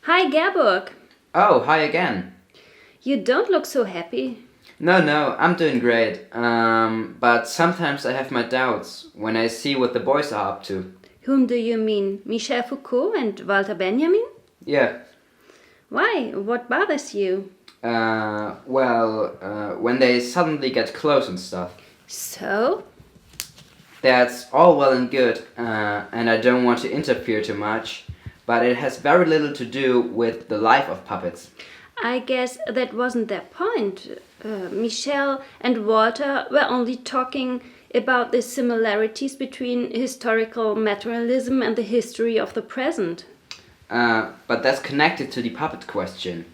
Hi, Gerburg. Oh, hi again. You don't look so happy. No, I'm doing great. But sometimes I have my doubts when I see what the boys are up to. Whom do you mean? Michel Foucault and Walter Benjamin? Yeah, Why? What bothers you? when they suddenly get close and stuff. So? That's all well and good, and I don't want to interfere too much, but it has very little to do with the life of puppets. I guess that wasn't their point. Michel and Walter were only talking about the similarities between historical materialism and the history of the present. But that's connected to the puppet question,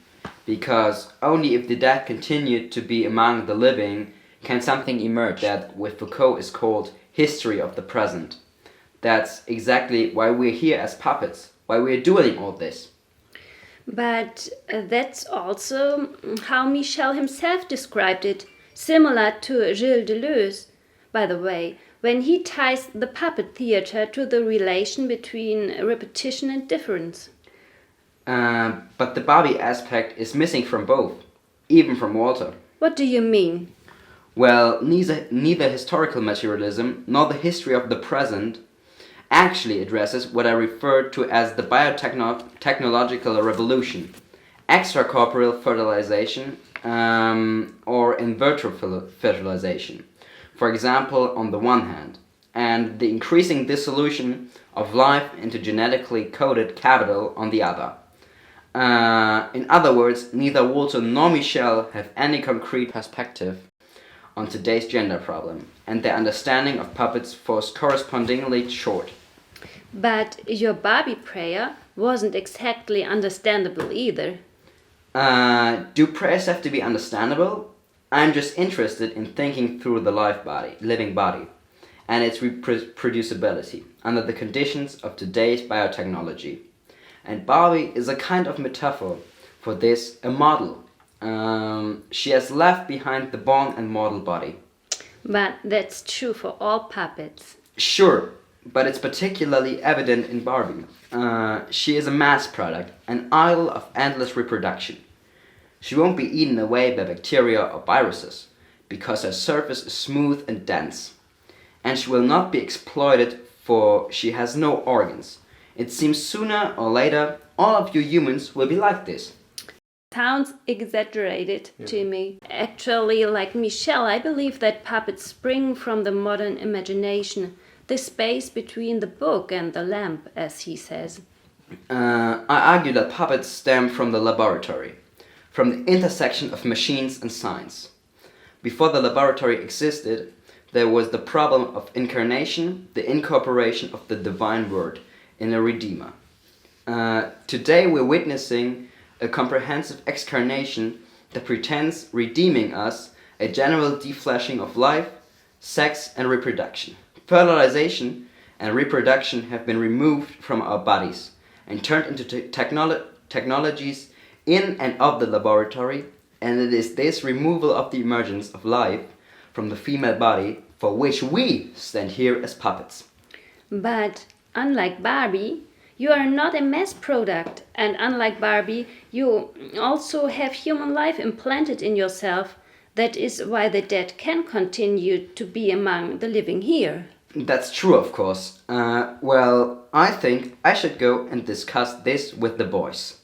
because only if the dead continue to be among the living can something emerge that with Foucault is called history of the present. That's exactly why we're here as puppets, why we're doing all this. But that's also how Michel himself described it, similar to Gilles Deleuze, by the way, when he ties the puppet theater to the relation between repetition and difference. But the Barbie aspect is missing from both, even from Walter. What do you mean? Well, neither historical materialism nor the history of the present actually addresses what I refer to as the biotechnological revolution, extracorporeal fertilization, or in vitro fertilization, for example, on the one hand, and the increasing dissolution of life into genetically coded capital on the other. In other words, neither Walter nor Michel have any concrete perspective on today's gender problem, and their understanding of puppets falls correspondingly short. But your Barbie prayer wasn't exactly understandable either. Do prayers have to be understandable? I'm just interested in thinking through the living body, and its reproducibility under the conditions of today's biotechnology. And Barbie is a kind of metaphor for this, a model. She has left behind the born and mortal body. But that's true for all puppets. Sure, but it's particularly evident in Barbie. She is a mass product, an idol of endless reproduction. She won't be eaten away by bacteria or viruses, because her surface is smooth and dense. And she will not be exploited, for she has no organs. It seems sooner or later all of you humans will be like this. Sounds exaggerated to me. Actually, like Michel, I believe that puppets spring from the modern imagination, the space between the book and the lamp, as he says. I argue that puppets stem from the laboratory, from the intersection of machines and science. Before the laboratory existed, there was the problem of incarnation, the incorporation of the divine word in a redeemer. Today we're witnessing a comprehensive excarnation that pretends redeeming us, a general defleshing of life, sex, and reproduction. Fertilization and reproduction have been removed from our bodies and turned into technologies in and of the laboratory, and it is this removal of the emergence of life from the female body for which we stand here as puppets. But unlike Barbie, you are not a mass product, and unlike Barbie, you also have human life implanted in yourself. That is why the dead can continue to be among the living here. That's true, of course. I think I should go and discuss this with the boys.